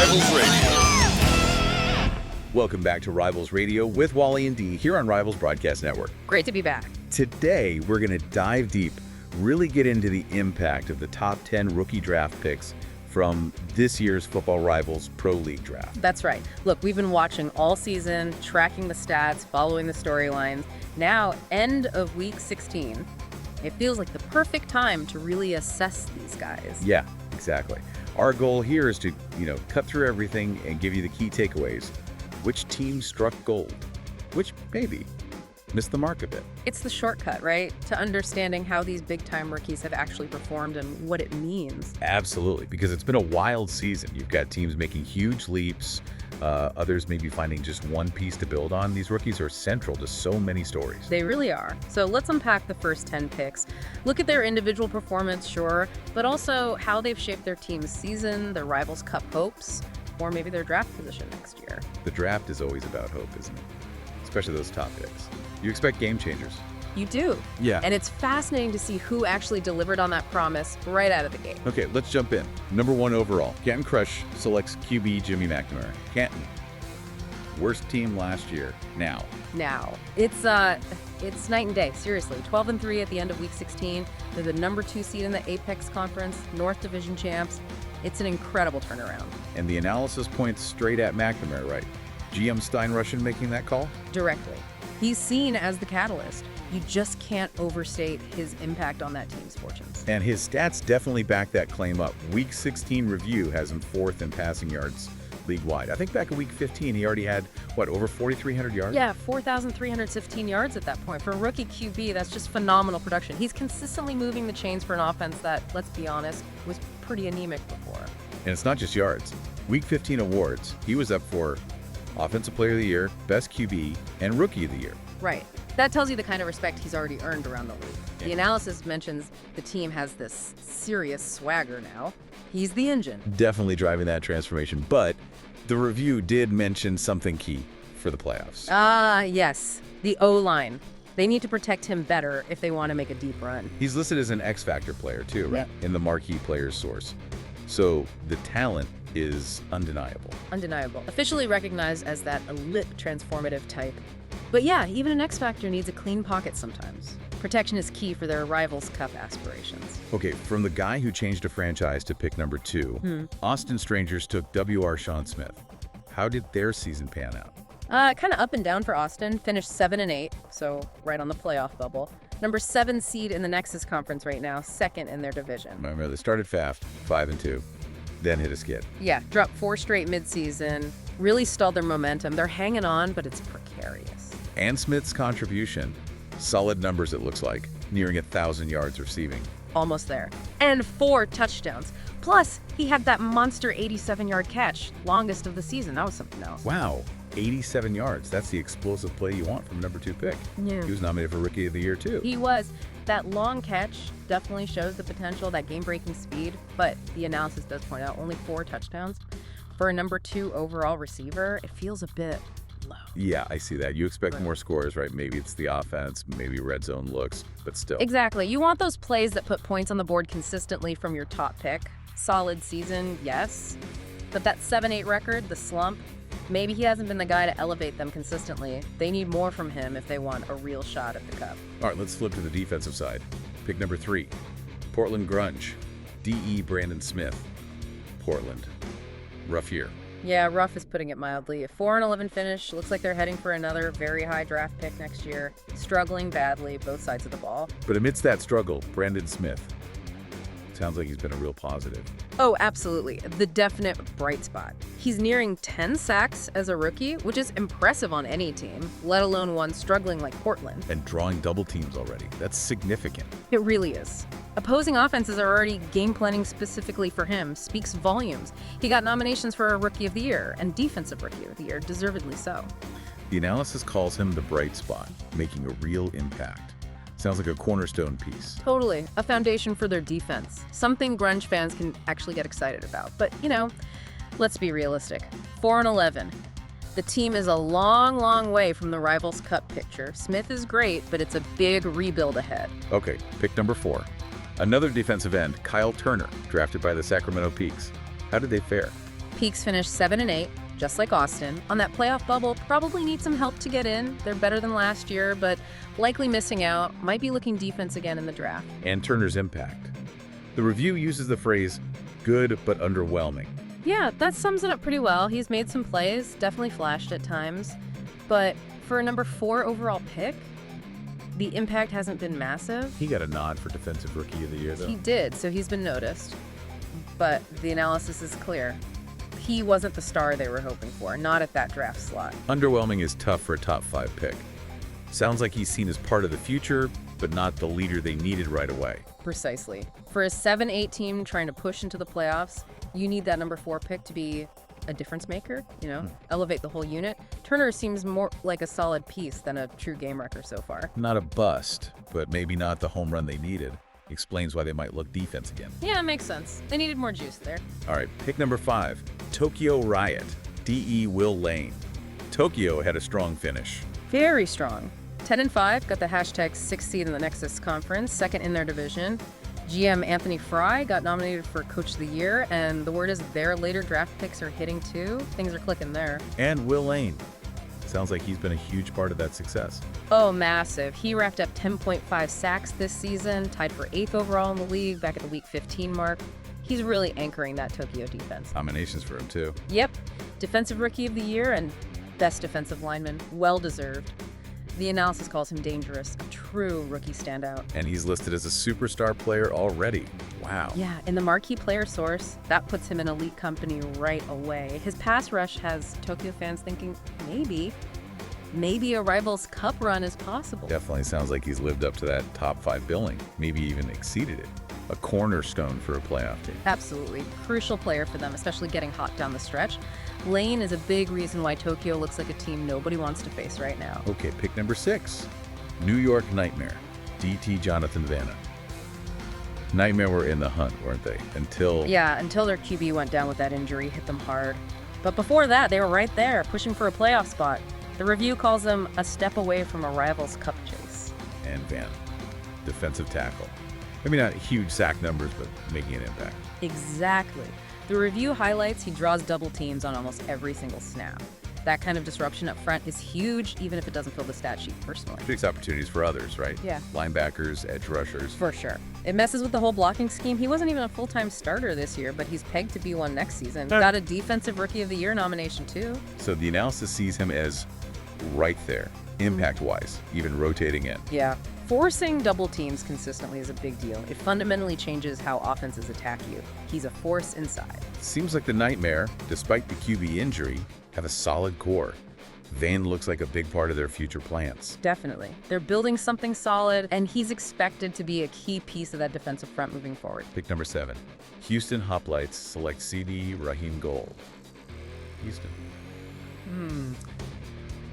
Rivals Radio. Welcome back to Rivals Radio with Wally and Dee here on Rivals Broadcast Network. Great to be back. Today, we're going to dive deep, really get into the impact of the top 10 rookie draft picks from this year's Football Rivals Pro League draft. That's right. Look, we've been watching all season, tracking the stats, following the storylines. Now, end of week 16, it feels like the perfect time to really assess these guys. Yeah, exactly. Our goal here is to, cut through everything and give you the key takeaways. Which team struck gold? Which maybe missed the mark a bit. It's the shortcut, right? To understanding how these big-time rookies have actually performed and what it means. Absolutely, because it's been a wild season. You've got teams making huge leaps. Others maybe finding just one piece to build on. These rookies are central to so many stories. They really are. So let's unpack the first 10 picks. Look at their individual performance, sure, but also how they've shaped their team's season, their Rivals Cup hopes, or maybe their draft position next year. The draft is always about hope, isn't it? Especially those top picks. You expect game changers. You do. Yeah. And it's fascinating to see who actually delivered on that promise right out of the gate. Okay, let's jump in. Number 1 overall, Canton Crush selects QB Jimmy McNamara. Canton, worst team last year. Now, it's night and day, seriously. 12-3 at the end of week 16. They're the number 2 seed in the Apex Conference, North Division champs. It's an incredible turnaround. And the analysis points straight at McNamara, right? GM Steinrussian making that call? Directly. He's seen as the catalyst. You just can't overstate his impact on that team's fortunes. And his stats definitely back that claim up. Week 16 review has him 4th in passing yards league-wide. I think back in week 15, he already had, over 4,300 yards? Yeah, 4,315 yards at that point. For a rookie QB, that's just phenomenal production. He's consistently moving the chains for an offense that, let's be honest, was pretty anemic before. And it's not just yards. Week 15 awards, he was up for Offensive Player of the Year, Best QB, and Rookie of the Year. Right. That tells you the kind of respect he's already earned around the league. Yeah. The analysis mentions the team has this serious swagger now. He's the engine. Definitely driving that transformation, but the review did mention something key for the playoffs. Yes. The O-line. They need to protect him better if they want to make a deep run. He's listed as an X-Factor player too, right? Yeah. In the marquee players source. So the talent is undeniable. Undeniable. Officially recognized as that elite transformative type. But yeah, even an X-Factor needs a clean pocket sometimes. Protection is key for their Rivals Cup aspirations. Okay, from the guy who changed a franchise to pick number 2, Austin Strangers took W.R. Sean Smith. How did their season pan out? Kind of up and down for Austin. Finished 7-8, so right on the playoff bubble. Number 7 seed in the Nexus Conference right now, 2nd in their division. Remember, they started fast, 5-2, then hit a skid. Yeah, dropped 4 straight midseason, really stalled their momentum. They're hanging on, but it's precarious. And Smith's contribution, solid numbers it looks like, nearing 1,000 yards receiving. Almost there. And 4 touchdowns. Plus, he had that monster 87-yard catch, longest of the season. That was something else. Wow, 87 yards. That's the explosive play you want from number 2 pick. Yeah. He was nominated for Rookie of the Year too. He was. That long catch definitely shows the potential, that game-breaking speed, but the analysis does point out only 4 touchdowns. For a number 2 overall receiver, it feels a bit low. Yeah, I see that. You expect more scores, right? Maybe it's the offense, maybe red zone looks, but still. Exactly. You want those plays that put points on the board consistently from your top pick. Solid season, yes. But that 7-8 record, the slump, maybe he hasn't been the guy to elevate them consistently. They need more from him if they want a real shot at the Cup. All right, let's flip to the defensive side. Pick number 3, Portland Grunge, D.E. Brandon Smith. Portland. Rough year. Yeah, rough is putting it mildly. A 4-11 finish. Looks like they're heading for another very high draft pick next year. Struggling badly, both sides of the ball. But amidst that struggle, Brandon Smith. Sounds like he's been a real positive. Oh, absolutely. The definite bright spot. He's nearing 10 sacks as a rookie, which is impressive on any team, let alone one struggling like Portland. And drawing double teams already. That's significant. It really is. Opposing offenses are already game planning specifically for him, speaks volumes. He got nominations for a Rookie of the Year and Defensive Rookie of the Year, deservedly so. The analysis calls him the bright spot, making a real impact. Sounds like a cornerstone piece. Totally. A foundation for their defense. Something Grunge fans can actually get excited about. But, let's be realistic. 4-11. The team is a long, long way from the Rivals Cup picture. Smith is great, but it's a big rebuild ahead. Okay, pick number 4. Another defensive end, Kyle Turner, drafted by the Sacramento Peaks. How did they fare? Peaks finished 7-8, just like Austin. On that playoff bubble, probably need some help to get in. They're better than last year, but likely missing out. Might be looking defense again in the draft. And Turner's impact. The review uses the phrase, good but underwhelming. Yeah, that sums it up pretty well. He's made some plays, definitely flashed at times. But for a number 4 overall pick, the impact hasn't been massive. He got a nod for Defensive Rookie of the Year, though. He did, so he's been noticed. But the analysis is clear. He wasn't the star they were hoping for, not at that draft slot. Underwhelming is tough for a top 5 pick. Sounds like he's seen as part of the future, but not the leader they needed right away. Precisely. For a 7-8 team trying to push into the playoffs, you need that number 4 pick to be a difference maker, elevate the whole unit. Turner seems more like a solid piece than a true game wrecker so far. Not a bust, but maybe not the home run they needed. Explains why they might look defense again. Yeah, makes sense. They needed more juice there. All right, pick number 5, Tokyo Riot, D.E. Will Lane. Tokyo had a strong finish. Very strong. 10-5, got the hashtag 6th seed in the Nexus Conference, second in their division. GM Anthony Fry got nominated for Coach of the Year, and the word is their later draft picks are hitting too. Things are clicking there. And Will Lane. Sounds like he's been a huge part of that success. Oh, massive. He racked up 10.5 sacks this season, tied for 8th overall in the league back at the Week 15 mark. He's really anchoring that Tokyo defense. Nominations for him, too. Yep. Defensive Rookie of the Year and Best Defensive Lineman. Well-deserved. The analysis calls him dangerous, a true rookie standout. And he's listed as a superstar player already. Wow. Yeah, in the marquee player source, that puts him in elite company right away. His pass rush has Tokyo fans thinking maybe a Rivals Cup run is possible. Definitely sounds like he's lived up to that top 5 billing, maybe even exceeded it. A cornerstone for a playoff team. Absolutely. Crucial player for them, especially getting hot down the stretch. Lane is a big reason why Tokyo looks like a team nobody wants to face right now. Okay, pick number 6, New York Nightmare, D.T. Jonathan Vanna. Nightmare were in the hunt, weren't they? Until their QB went down with that injury, hit them hard. But before that, they were right there, pushing for a playoff spot. The review calls them a step away from a Rivals Cup chase. And Vanna, defensive tackle. Maybe not huge sack numbers, but making an impact. Exactly. The review highlights he draws double teams on almost every single snap. That kind of disruption up front is huge, even if it doesn't fill the stat sheet personally. Creates opportunities for others, right? Yeah. Linebackers, edge rushers. For sure. It messes with the whole blocking scheme. He wasn't even a full-time starter this year, but he's pegged to be one next season. Got a Defensive Rookie of the Year nomination, too. So the analysis sees him as right there, impact-wise, even rotating in. Yeah. Forcing double teams consistently is a big deal. It fundamentally changes how offenses attack you. He's a force inside. Seems like the Nightmare, despite the QB injury, have a solid core. Van looks like a big part of their future plans. Definitely. They're building something solid, and he's expected to be a key piece of that defensive front moving forward. Pick number 7, Houston Hoplites select CD Raheem Gold. Houston.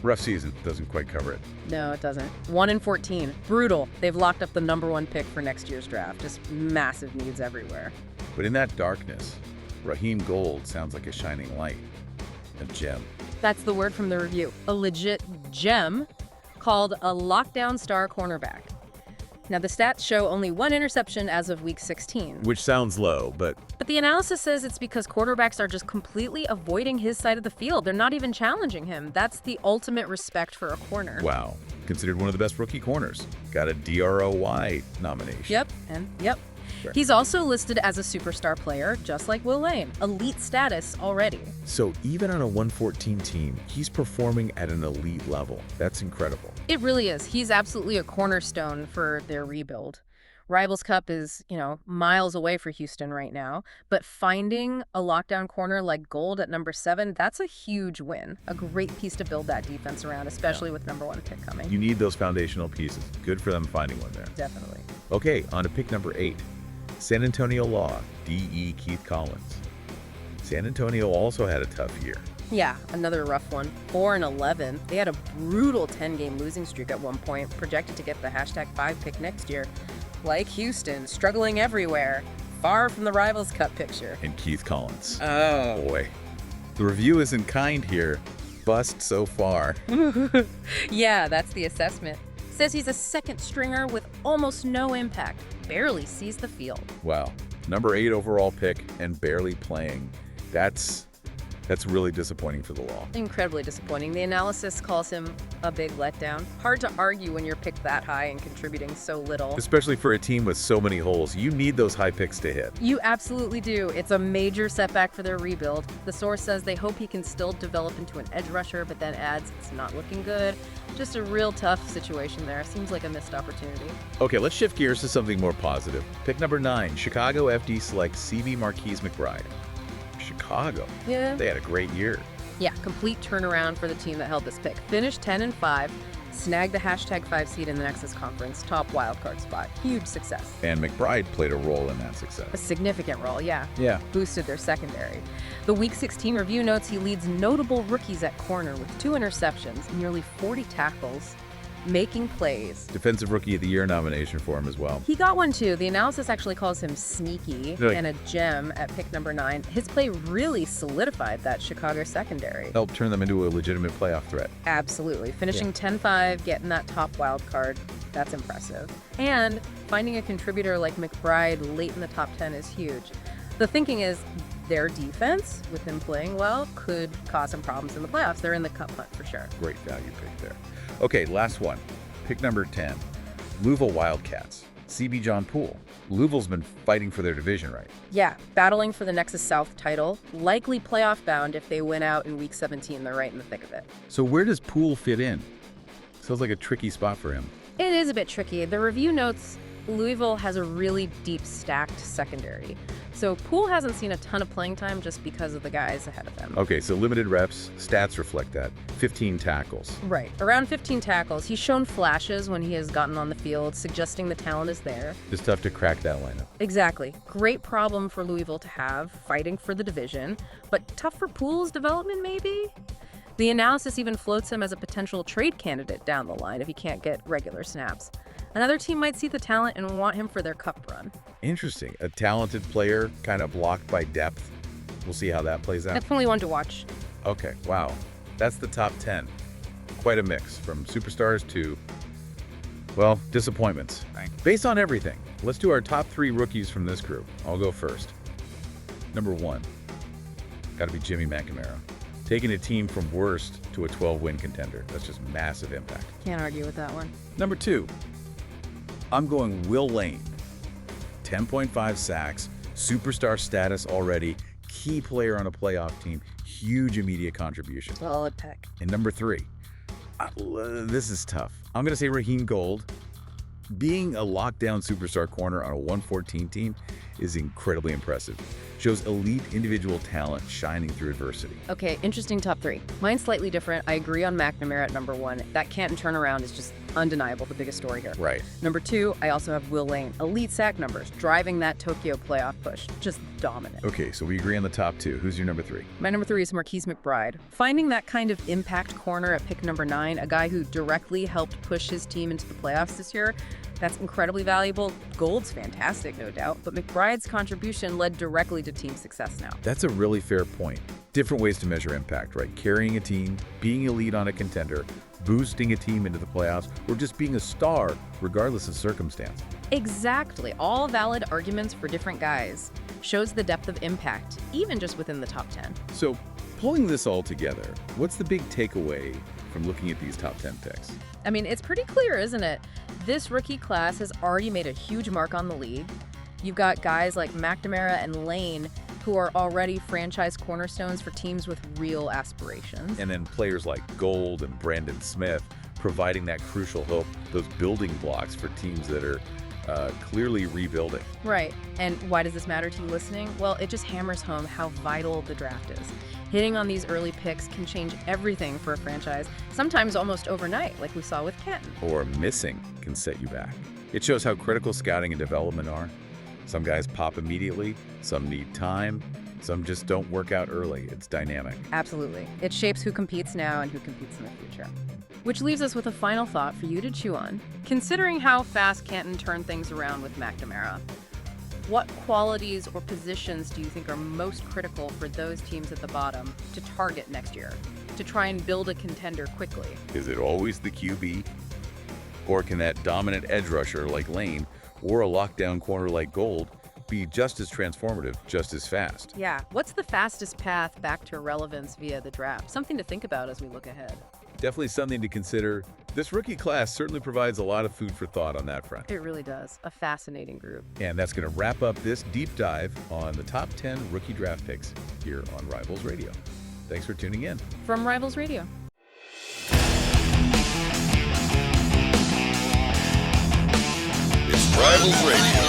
Rough season, doesn't quite cover it. No, it doesn't. 1-14. Brutal. They've locked up the number 1 pick for next year's draft. Just massive needs everywhere. But in that darkness, Raheem Gold sounds like a shining light, a gem. That's the word from the review. A legit gem called a lockdown star cornerback. Now, the stats show only 1 interception as of Week 16. Which sounds low, but the analysis says it's because quarterbacks are just completely avoiding his side of the field. They're not even challenging him. That's the ultimate respect for a corner. wow. Considered one of the best rookie corners. Got a DROY nomination. Yep. Sure. He's also listed as a superstar player, just like Will Lane. Elite status already. So even on a 114 team, he's performing at an elite level. That's incredible. It really is. He's absolutely a cornerstone for their rebuild. Rivals Cup is, miles away for Houston right now, but finding a lockdown corner like Gold at number 7, that's a huge win. A great piece to build that defense around, especially with number 1 pick coming. You need those foundational pieces. Good for them finding one there. Definitely. Okay, on to pick number 8. San Antonio Law, D.E. Keith Collins. San Antonio also had a tough year. Yeah, another rough one. 4-11. They had a brutal 10-game losing streak at one point, projected to get the hashtag 5 pick next year. Like Houston, struggling everywhere, far from the Rivals Cup picture. And Keith Collins. Oh. Boy. The review isn't kind here. Bust so far. Yeah, that's the assessment. Says he's a second stringer with almost no impact. Barely sees the field. Wow. Number 8 overall pick and barely playing. That's That's really disappointing for the Law. Incredibly disappointing. The analysis calls him a big letdown. Hard to argue when you're picked that high and contributing so little. Especially for a team with so many holes. You need those high picks to hit. You absolutely do. It's a major setback for their rebuild. The source says they hope he can still develop into an edge rusher, but then adds it's not looking good. Just a real tough situation there. Seems like a missed opportunity. Okay, let's shift gears to something more positive. Pick number 9, Chicago FD selects CB Marquise McBride. Chicago. Yeah. They had a great year. Yeah, complete turnaround for the team that held this pick. Finished 10-5, snagged the #5 seed in the Nexus Conference, top wildcard spot. Huge success. And McBride played a role in that success. A significant role, yeah. Yeah. Boosted their secondary. The Week 16 review notes he leads notable rookies at corner with 2 interceptions, nearly 40 tackles, making plays. Defensive Rookie of the Year nomination for him as well. He got one too. The analysis actually calls him sneaky Really? and a gem at pick number 9. His play really solidified that Chicago secondary. Helped turn them into a legitimate playoff threat. Absolutely. Finishing 10-5, getting that top wild card, that's impressive. And finding a contributor like McBride late in the top 10 is huge. The thinking is their defense, with him playing well, could cause some problems in the playoffs. They're in the cup hunt for sure. Great value pick there. Okay, last one. Pick number 10, Louisville Wildcats. CB John Poole. Louisville's been fighting for their division, right? Yeah, battling for the Nexus South title, likely playoff bound if they win out in Week 17. They're right in the thick of it. So where does Poole fit in? Sounds like a tricky spot for him. It is a bit tricky. The review notes Louisville has a really deep stacked secondary. So Poole hasn't seen a ton of playing time just because of the guys ahead of him. Okay, so limited reps. Stats reflect that. 15 tackles. Right. Around 15 tackles. He's shown flashes when he has gotten on the field, suggesting the talent is there. It's tough to crack that lineup. Exactly. Great problem for Louisville to have, fighting for the division, but tough for Poole's development, maybe? The analysis even floats him as a potential trade candidate down the line if he can't get regular snaps. Another team might see the talent and want him for their cup run. Interesting. A talented player kind of blocked by depth. We'll see how that plays out. Definitely one to watch. Okay, wow. That's the top 10. Quite a mix from superstars to, well, disappointments. Based on everything, let's do our top 3 rookies from this group. I'll go first. Number 1, got to be Jimmy McNamara. Taking a team from worst to a 12-win contender. That's just massive impact. Can't argue with that one. Number 2, I'm going Will Lane. 10.5 sacks, superstar status already, key player on a playoff team, huge immediate contribution. Solid pick. And number 3, this is tough. I'm going to say Raheem Gold. Being a lockdown superstar corner on a 114 team is incredibly impressive. Shows elite individual talent shining through adversity. Okay, interesting top 3. Mine's slightly different. I agree on McNamara at number 1. That Canton turnaround is just undeniable, the biggest story here. Right. Number 2, I also have Will Lane. Elite sack numbers, driving that Tokyo playoff push. Just dominant. Okay, so we agree on the top 2. Who's your number 3? My number 3 is Marquise McBride. Finding that kind of impact corner at pick number 9, a guy who directly helped push his team into the playoffs this year, that's incredibly valuable. Gold's fantastic, no doubt, but McBride's contribution led directly to team success now. That's a really fair point. Different ways to measure impact, right? Carrying a team, being elite on a contender, boosting a team into the playoffs, or just being a star regardless of circumstance. Exactly. All valid arguments for different guys. Shows the depth of impact, even just within the top 10. So, pulling this all together, what's the big takeaway from looking at these top 10 picks? I mean, it's pretty clear, isn't it? This rookie class has already made a huge mark on the league. You've got guys like McNamara and Lane who are already franchise cornerstones for teams with real aspirations. And then players like Gold and Brandon Smith providing that crucial hope, those building blocks for teams that are clearly rebuilding. Right. And why does this matter to you listening? Well, it just hammers home how vital the draft is. Hitting on these early picks can change everything for a franchise, sometimes almost overnight, like we saw with Canton. Or missing can set you back. It shows how critical scouting and development are. Some guys pop immediately, some need time, some just don't work out early. It's dynamic. Absolutely. It shapes who competes now and who competes in the future. Which leaves us with a final thought for you to chew on. Considering how fast Canton turned things around with McNamara, what qualities or positions do you think are most critical for those teams at the bottom to target next year, to try and build a contender quickly? Is it always the QB? Or can that dominant edge rusher like Lane or a lockdown corner like Gold be just as transformative, just as fast. Yeah, what's the fastest path back to relevance via the draft? Something to think about as we look ahead. Definitely something to consider. This rookie class certainly provides a lot of food for thought on that front. It really does. A fascinating group. And that's going to wrap up this deep dive on the top 10 rookie draft picks here on Rivals Radio. Thanks for tuning in. From Rivals Radio. It's Rivals Radio.